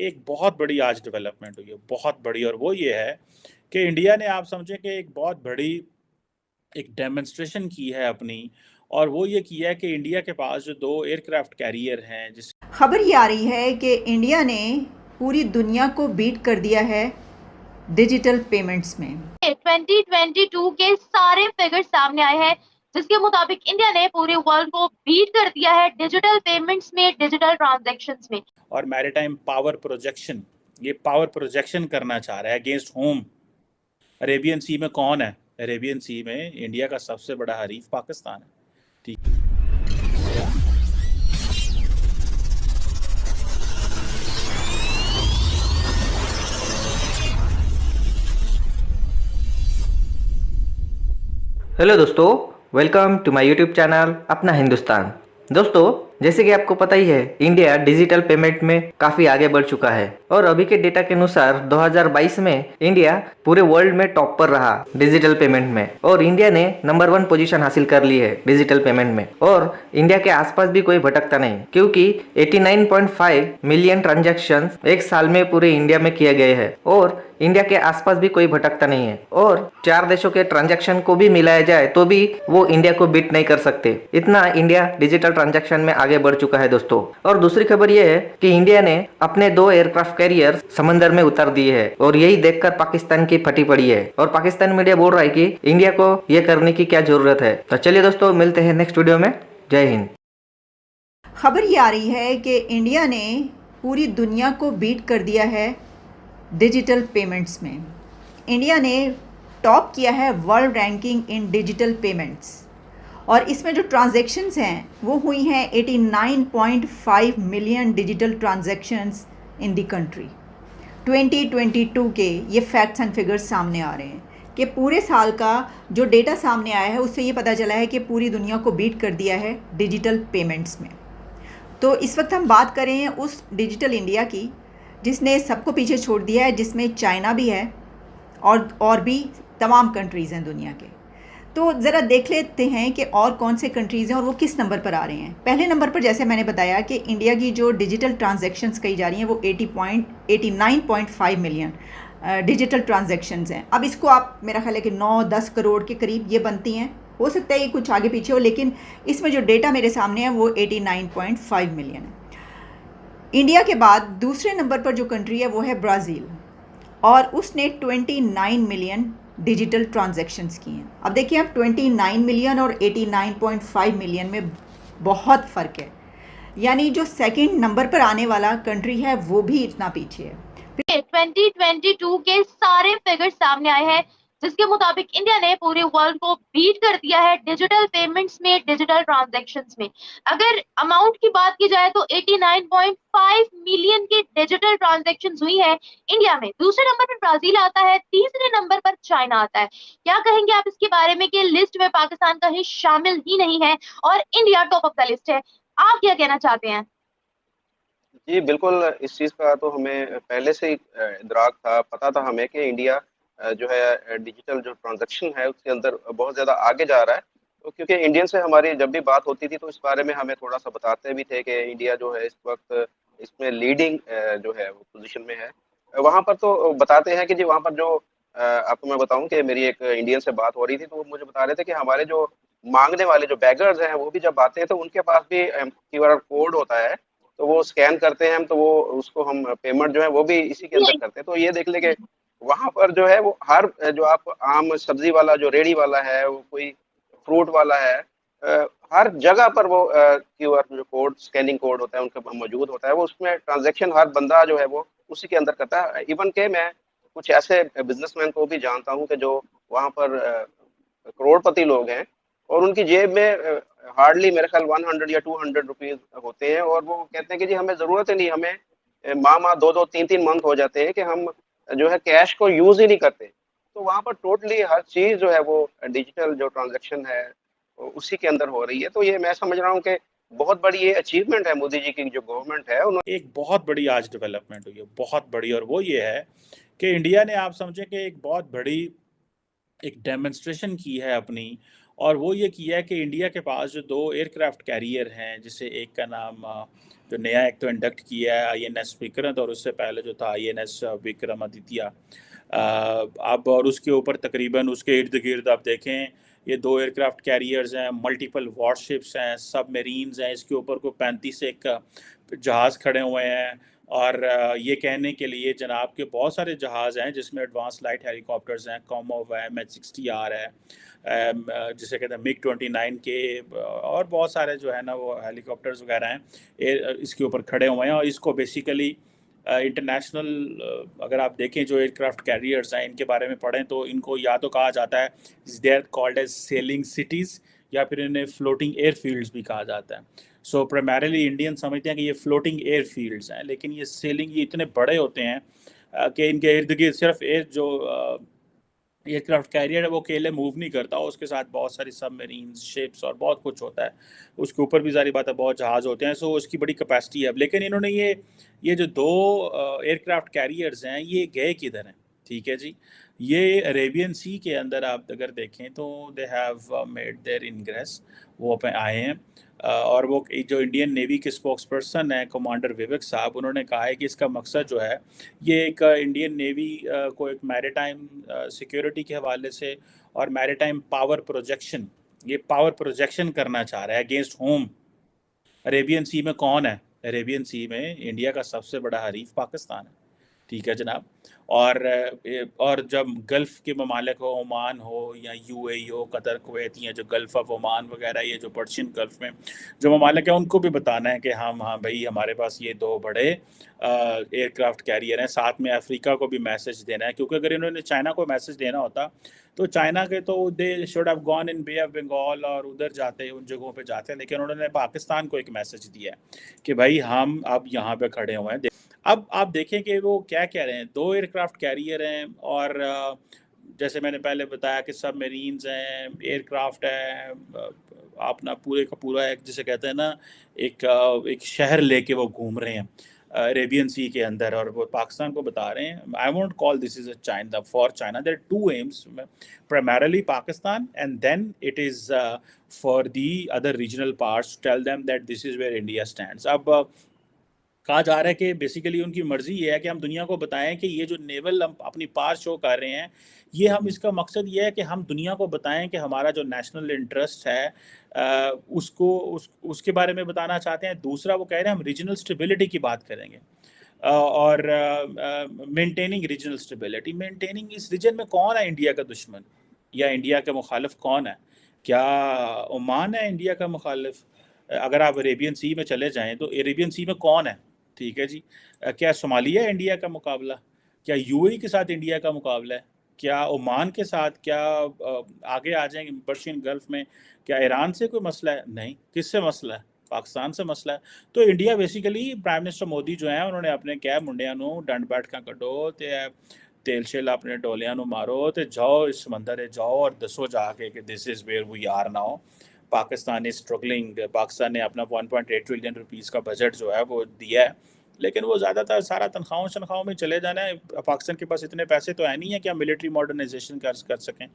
एक बहुत बड़ी आज डेवलपमेंट हुई है, बहुत बड़ी। और वो ये है कि इंडिया ने, आप समझें कि एक बहुत बड़ी एक डेमोन्स्ट्रेशन की है अपनी। और वो ये किया है कि इंडिया के पास जो 2 एयरक्राफ्ट कैरियर हैं, जिस खबर ये आ रही है कि इंडिया ने पूरी दुनिया को बीट कर दिया है डिजिटल पेमेंट्स में। 2022 के सारे फिगर्स सामने आए हैं, जिसके मुताबिक इंडिया ने पूरे वर्ल्ड को बीट कर दिया है डिजिटल पेमेंट्स में, डिजिटल ट्रांजैक्शंस में। और मैरीटाइम पावर प्रोजेक्शन, ये पावर प्रोजेक्शन करना चाह रहा है अगेंस्ट होम। अरेबियन सी में कौन है? अरेबियन सी में इंडिया का सबसे बड़ा हरीफ पाकिस्तान है। ठीक। हेलो दोस्तों, welcome to my YouTube channel Apna Hindustan. दोस्तों, जैसे कि आपको पता ही है, इंडिया डिजिटल पेमेंट में काफ़ी आगे बढ़ चुका है और अभी के डेटा के अनुसार 2022 में इंडिया पूरे वर्ल्ड में टॉप पर रहा डिजिटल पेमेंट में और इंडिया ने नंबर 1 पोजीशन हासिल कर ली है डिजिटल पेमेंट में। और इंडिया के आसपास भी कोई भटकता नहीं, क्योंकि 89.5 मिलियन ट्रांजैक्शन एक साल में पूरे इंडिया में किए गए हैं और इंडिया के आसपास भी कोई भटकता नहीं है। और 4 देशों के ट्रांजैक्शन को भी मिलाया जाए तो भी वो इंडिया को बीट नहीं कर सकते, इतना इंडिया डिजिटल ट्रांजैक्शन में आगे बढ़ चुका है दोस्तों। और दूसरी खबर ये है कि इंडिया ने अपने 2 एयरक्राफ्ट कैरियर समंदर में उतार दिए हैं और यही देखकर पाकिस्तान की फटी पड़ी है और पाकिस्तान मीडिया बोल रहा है कि इंडिया को ये करने की क्या जरूरत है। तो चलिए दोस्तों, मिलते हैं नेक्स्ट वीडियो में। जय हिंद। खबर ये आ रही है कि इंडिया ने पूरी दुनिया को बीट कर दिया है डिजिटल पेमेंट्स में। इंडिया ने टॉप किया है वर्ल्ड रैंकिंग इन डिजिटल पेमेंट्स और इसमें जो ट्रांजैक्शंस हैं वो हुई हैं 89.5 million digital transactions in the country. 2022 के ये फैक्ट्स एंड फिगर्स सामने आ रहे हैं कि पूरे साल का जो डेटा सामने आया है उससे ये पता चला है कि पूरी दुनिया को बीट कर दिया है डिजिटल पेमेंट्स में। तो इस वक्त हम बात करें उस डिजिटल इंडिया की जिसने सबको पीछे छोड़ दिया है, जिसमें चाइना भी है और भी तमाम कंट्रीज़ हैं दुनिया के। तो ज़रा देख लेते हैं कि और कौन से कंट्रीज़ हैं और वो किस नंबर पर आ रहे हैं। पहले नंबर पर जैसे मैंने बताया कि इंडिया की जो डिजिटल ट्रांजैक्शंस कही जा रही हैं वो 89.5 मिलियन डिजिटल ट्रांजैक्शंस हैं। अब इसको आप, मेरा ख्याल है कि 9-10 करोड़ के करीब ये बनती हैं, हो सकता है ये कुछ आगे पीछे हो, लेकिन इसमें जो डेटा मेरे सामने है वो 89.5 मिलियन है। इंडिया के बाद दूसरे नंबर पर जो कंट्री है वो है ब्राज़ील और उसने 29 मिलियन डिजिटल ट्रांजैक्शंस की हैं। अब देखिए, आप 29 मिलियन और 89.5 मिलियन में बहुत फ़र्क है, यानी जो सेकंड नंबर पर आने वाला कंट्री है वो भी इतना पीछे है। 2022 के सारे फिगर्स सामने आए हैं, जिसके मुताबिक इंडिया ने पूरे वर्ल्ड को बीट कर दिया है डिजिटल पेमेंट्स में, डिजिटल ट्रांजैक्शंस में। अगर अमाउंट की बात की जाए तो 89.5 मिलियन की डिजिटल ट्रांजैक्शंस हुई है इंडिया में। दूसरे नंबर पर ब्राजील आता है, तीसरे नंबर पर चाइना आता है। क्या कहेंगे आप इसके बारे में कि लिस्ट में पाकिस्तान कहीं शामिल ही नहीं है और India top of the list है? आप क्या कहना चाहते हैं? जी, बिल्कुल, इस चीज़ का तो हमें पहले से ही इदराक था, पता था हमें कि इंडिया जो है डिजिटल जो ट्रांज़ैक्शन है उसके अंदर बहुत ज़्यादा आगे जा रहा है। तो क्योंकि इंडियन से हमारी जब भी बात होती थी तो इस बारे में हमें थोड़ा-सा बताते भी थे कि इंडिया जो है इस वक़्त इसमें लीडिंग जो है वो पोज़ीशन में है। वहाँ पर तो बताते हैं कि जी वहाँ पर जो आपको मैं बताऊँ कि मेरी एक इंडियन से बात हो रही थी तो वो मुझे बता रहे थे कि हमारे जो माँगने वाले जो बेगर्स हैं वो भी जब आते हैं तो उनके पास भी क्यूआर कोड होता है। तो वो स्कैन करते हैं हम, तो वो उसको हम पेमेंट जो है वो भी इसी के अंदर करते हैं। तो ये देख लें कि वहाँ पर जो है वो हर जो आप आम सब्ज़ी वाला जो रेहड़ी वाला है, वो कोई फ्रूट वाला है, हर जगह पर वो क्यूआर जो कोड, स्कैनिंग कोड होता है उनके प मौजूद होता है। वो उसमें ट्रांज़ैक्शन हर बंदा जो है वो उसी के अंदर करता है। इवन कि मैं कुछ ऐसे बिज़नेसमैन को भी जानता हूँ कि जो वहाँ पर करोड़पति लोग हैं और उनकी जेब में हार्डली मेरे ख्याल 100 या 200 रुपीज़ होते हैं और वो कहते हैं कि जी हमें ज़रूरत ही नहीं, हमें माह-माह 2-2 3-3 मंथ हो जाते हैं कि हम जो है कैश को यूज़ ही नहीं करते। तो वहाँ पर टोटली हर चीज़ जो है वो डिजिटल जो ट्रांज़ैक्शन है उसी के अंदर हो रही है। तो ये मैं समझ रहा हूँ कि बहुत बड़ी ये अचीवमेंट है मोदी जी की जो गवर्नमेंट है उन्होंने। एक बहुत बड़ी आज डेवलपमेंट हुई है, बहुत बड़ी। और वो ये है कि इंडिया ने, आप समझें कि एक बहुत बड़ी एक डेमोन्स्ट्रेशन की है अपनी। और वो ये किया है कि इंडिया के पास जो 2 एयरक्राफ्ट कैरियर हैं, जिसे एक का नाम जो नया एक तो इंडक्ट किया है INS विक्रांत, और उससे पहले जो था INS विक्रमादित्य, अब और उसके ऊपर तकरीबन उसके इर्द गिर्द आप देखें ये 2 एयरक्राफ्ट कैरियर्स हैं, मल्टीपल वॉरशिप्स हैं, सबमरीन्स हैं, इसके ऊपर को 35 एक जहाज़ खड़े हुए हैं। और ये कहने के लिए जनाब के बहुत सारे जहाज़ हैं जिसमें एडवांस लाइट हेलीकॉप्टर्स हैं, कॉमोव है, MH-60R है, जिसे कहते हैं MiG-29 के, और बहुत सारे जो है ना वो हेलीकॉप्टर्स वगैरह हैं इसके ऊपर खड़े हुए हैं। और इसको बेसिकली इंटरनेशनल अगर आप देखें जो एयरक्राफ्ट कैरियर्स हैं इनके बारे में पढ़ें तो इनको या तो कहा जाता है they are called as sailing cities, या फिर इन्हें फ्लोटिंग एयरफील्ड्स भी कहा जाता है। सो प्राइमरीली इंडियन समझते हैं कि ये फ्लोटिंग एयरफील्ड्स हैं, लेकिन ये सेलिंग ये इतने बड़े होते हैं कि इनके इर्द गिर्द सिर्फ जो एयरक्राफ्ट कैरियर है वो अकेले मूव नहीं करता, उसके साथ बहुत सारी सबमरीन शिप्स और बहुत कुछ होता है, उसके ऊपर भी सारी बात है, बहुत जहाज़ होते हैं। सो उसकी बड़ी कैपेसिटी है। अब लेकिन इन्होंने ये जो 2 एयरक्राफ्ट कैरियर्स हैं ये गए किधर हैं, ठीक है जी, ये अरेबियन सी के अंदर आप अगर देखें तो they have made their ingress, वो पे आए हैं। और वो जो इंडियन नेवी के स्पोक्स पर्सन है कमांडर विवेक साहब, उन्होंने कहा है कि इसका मकसद जो है ये एक इंडियन नेवी को एक मैरीटाइम सिक्योरिटी के हवाले से और मैरीटाइम पावर प्रोजेक्शन, ये पावर प्रोजेक्शन करना चाह रहा है अगेंस्ट होम। अरेबियन सी में कौन है? अरेबियन सी में इंडिया का सबसे बड़ा हरीफ पाकिस्तान है, ठीक है जनाब। और जब गल्फ़ के ममालिक हो, ओमान हो या UAE हो, कतर, कुवैत, या जो गल्फ़ ऑफ ओमान वगैरह, ये जो पर्शियन गल्फ़ में जो ममालिक हैं उनको भी बताना है कि हाँ भाई हमारे पास ये 2 बड़े एयरक्राफ्ट कैरियर हैं। साथ में अफ्रीका को भी मैसेज देना है, क्योंकि अगर इन्होंने चाइना को मैसेज देना होता तो चाइना के तो they should have gone in Bay of Bengal और उधर जाते, उन जगहों पे जाते, लेकिन उन्होंने पाकिस्तान को एक मैसेज दिया है कि भाई हम अब यहाँ पे खड़े हुए हैं। अब आप देखें कि वो क्या कह रहे हैं, 2 एयरक्राफ्ट कैरियर हैं और जैसे मैंने पहले बताया कि सबमरीन्स हैं, एयरक्राफ्ट है, अपना पूरे का पूरा एक जिसे कहते हैं ना एक शहर लेके वो घूम रहे हैं अरेबियन सी के अंदर, और वो पाकिस्तान को बता रहे हैं I won't call this is a China for China, there are 2 aims, primarily Pakistan, and then it is for the other regional parts to tell them that this is where India stands. अब कहा जा रहा है कि basically उनकी मर्जी ये है कि हम दुनिया को बताएं कि ये जो नेवल हम अपनी पार शो कर रहे हैं, ये हम इसका मकसद ये है कि हम दुनिया को बताएं कि हमारा जो नेशनल इंटरेस्ट है उसके बारे में बताना चाहते हैं। दूसरा वो कह रहे हैं हम रीजनल स्टेबिलिटी की बात करेंगे और मेंटेनिंग रीजनल स्टेबिलिटी। मेंटेनिंग इस रीजन में कौन है इंडिया का दुश्मन या इंडिया के मुखालिफ कौन है? क्या ओमान है इंडिया का मुखालिफ? अगर आप अरेबियन सी में चले जाएं तो अरेबियन सी में कौन है, ठीक है जी? क्या सोमालिया इंडिया का मुकाबला? क्या UAE के साथ इंडिया का मुकाबला है? क्या ओमान के साथ? क्या आगे आ जाएंगे पर्शियन गल्फ में? क्या ईरान से कोई मसला है? नहीं। किससे मसला है? पाकिस्तान से मसला है। तो India basically prime minister Modi जो है उन्होंने अपने क्या मुंडिया डंड बैठक कटो ते तेल शेल अपने डोलिया मारो तो जाओ इस समंदर जाओ और दसो जाके कि this is where we are now. Pakistan is struggling. Pakistan ने अपना 1.8 ट्रिलियन रुपीस का बजट जो है वो दिया है, लेकिन वो ज़्यादातर सारा तनख्वाहों में चले जाना है। पाकिस्तान के पास इतने पैसे तो है नहीं है कि हम मिलिट्री मॉडर्नाइजेशन कर सकें।